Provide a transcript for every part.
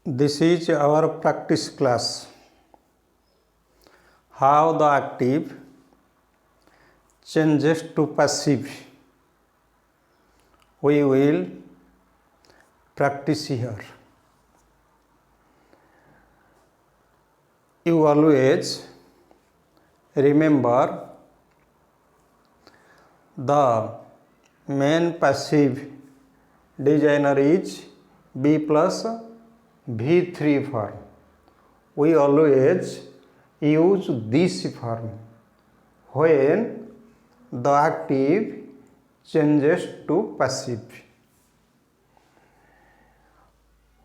This is our practice class. How the active changes to passive. We will practice here. You always remember the main passive designer is B plus V3 form. We always use this form when the active changes to passive.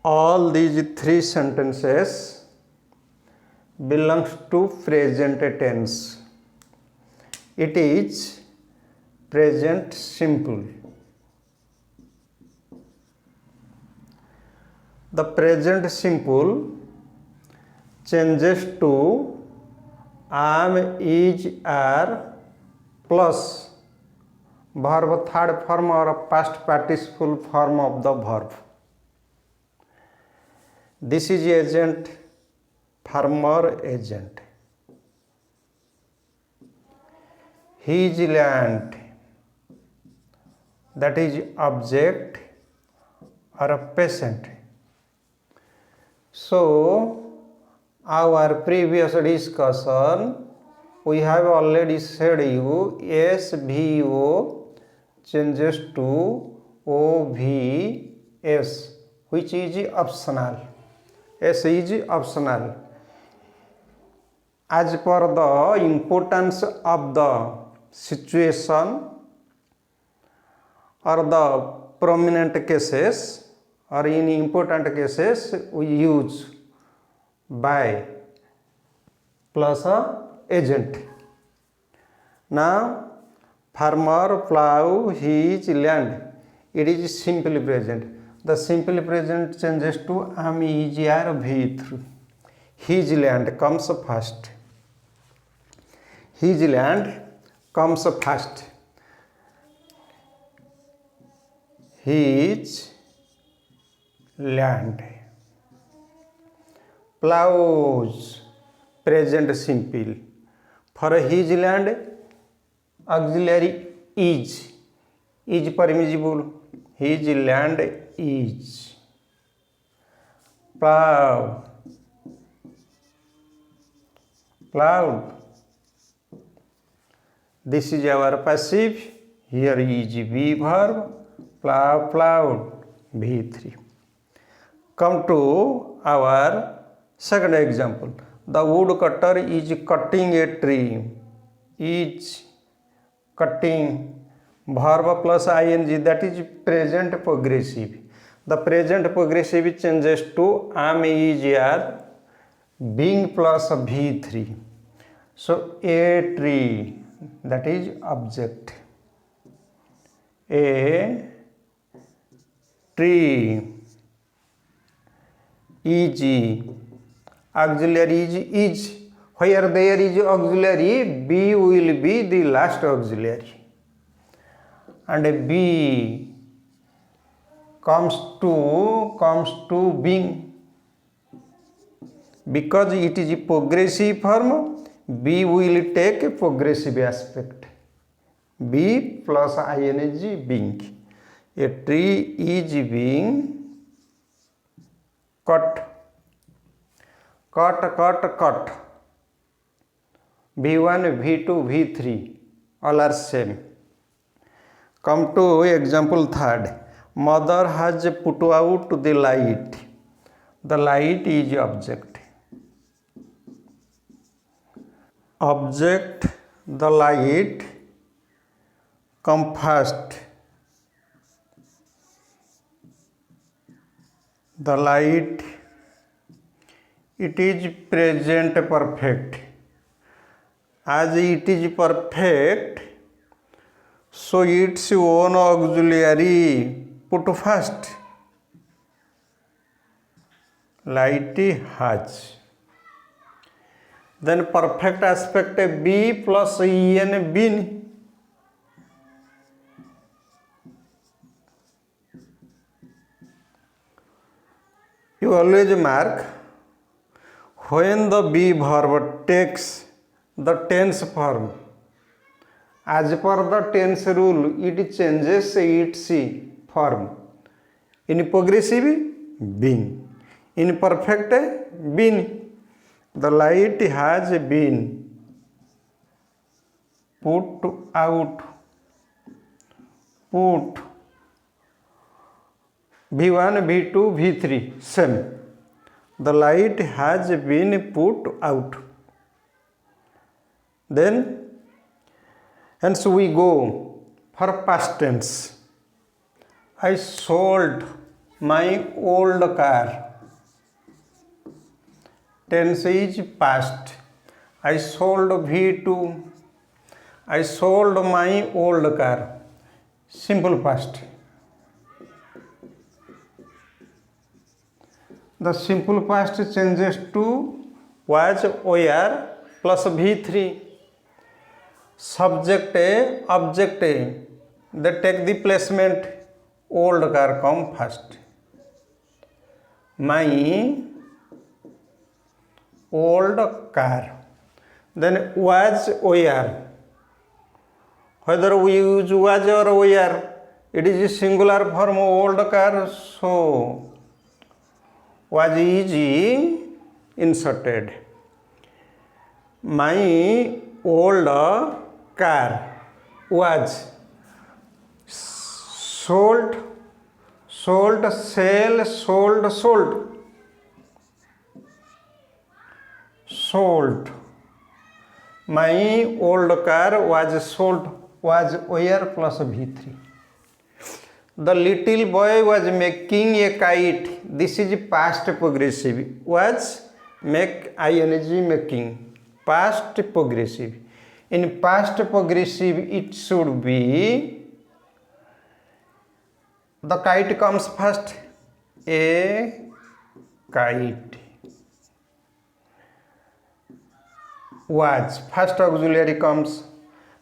All these three sentences belongs to present tense. It is present simple. The present simple changes to am, is, are plus verb third form or past participle form of the verb. This is agent, farmer agent. His land, that is object or a patient. So, our previous discussion, we have already said you SVO changes to OVS, which is optional. S is optional. As per the importance of the situation or the prominent cases or in important cases, we use by plus agent. Now, farmer plow his land. It is simply present. The simple present changes to am, is, are, V3. His land comes first. His land comes first. His land. Plows, present simple. For his land, auxiliary is permissible. His land is. Plow, plowed. This is our passive. Here is V verb. Plow, plowed, V3. Come to our second example. The woodcutter is cutting a tree. Is cutting, verb plus ing, that is present progressive. The present progressive changes to am, is, are, being plus V3. So a tree, that is object. A tree. Is, auxiliary is. Where there is auxiliary, B will be the last auxiliary. And B comes to being. Because it is a progressive form, B will take a progressive aspect. B plus ing, being. A tree is being cut. V1, V2, V3, all are same. Come to example third. Mother has put out the light. The light is object. Object, the light, come first. The light, it is present perfect. As it is perfect, so its own auxiliary put first. Light has. Then perfect aspect B plus en, been. You to always mark when the be verb takes the tense form. As per the tense rule, it changes its form. In progressive, been. In perfect, been. The light has been put out. Put. V1, V2, V3, same. The light has been put out. Then, hence we go for past tense. I sold my old car. Tense is past. I sold V2. I sold my old car. Simple past. The simple past changes to was, were plus V3. Subject A, object A. They take the placement. Old car come first. My old car. Then was, were. Whether we use was or were, it is a singular form old car, so was is inserted. My old car was sold, sold, sell, sold, sold. Sold. My old car was sold. Was where plus V3. The little boy was making a kite. This is past progressive. Was, make, ing, making. Past progressive. In past progressive, it should be, the kite comes first. A kite. Was, first auxiliary comes.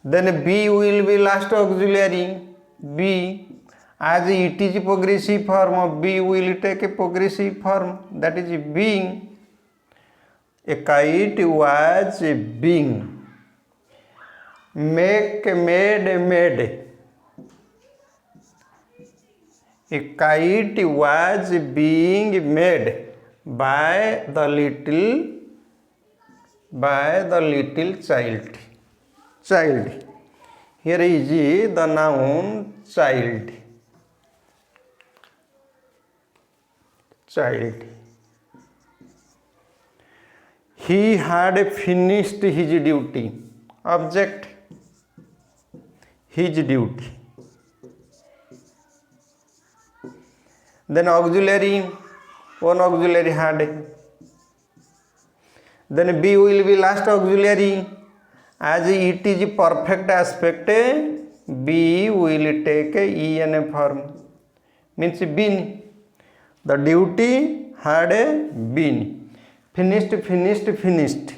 Then B will be last auxiliary. B. As it is progressive form, B will take a progressive form. That is being. A kite was being. Make, made, made. A kite was being made by the little child. Child. Here is the noun child. Child. He had finished his duty. Object. His duty. Then auxiliary. One auxiliary had. Then B will be last auxiliary. As it is perfect aspect, B will take en form. Means been. The duty had been. Finished, finished, finished.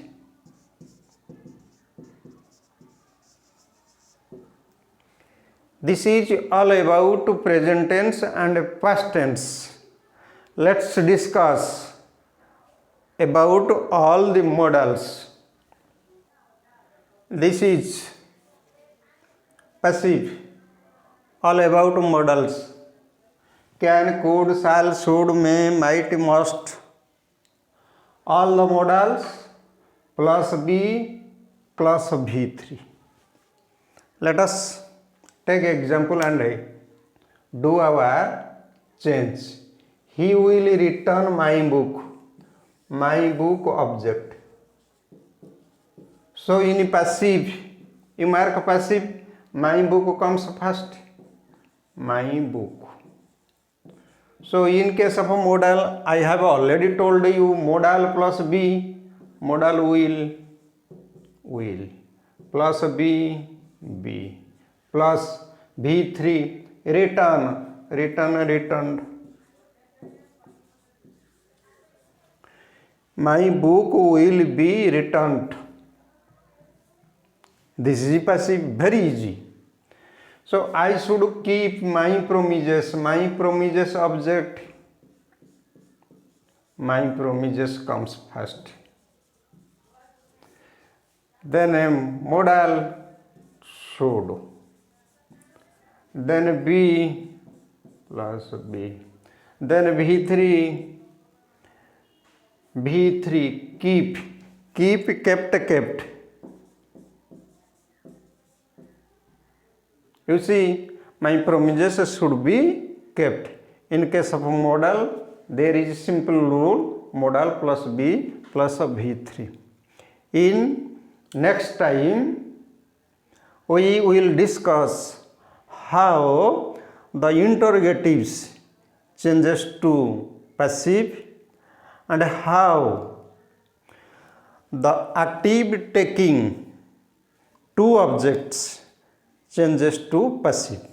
This is all about present tense and past tense. Let's discuss about all the modals. This is passive, all about modals. Can, could, shall, should, may, might, must. All the modals plus B plus V3. Let us take example and do our change. He will return my book. My book object. So in passive, you mark passive, my book comes first. My book. So in case of a modal, I have already told you modal plus B, modal will, plus B, plus V3, return, returned. My book will be returned. This is passive, very easy. So I should keep my promises object my promises comes first. Then a modal should. Then B plus B. Then V3 keep, kept. You see, my promises should be kept. In case of modal, there is simple rule, modal plus B plus V3. In next time, we will discuss how the interrogatives changes to passive and how the active taking two objects changes to passive.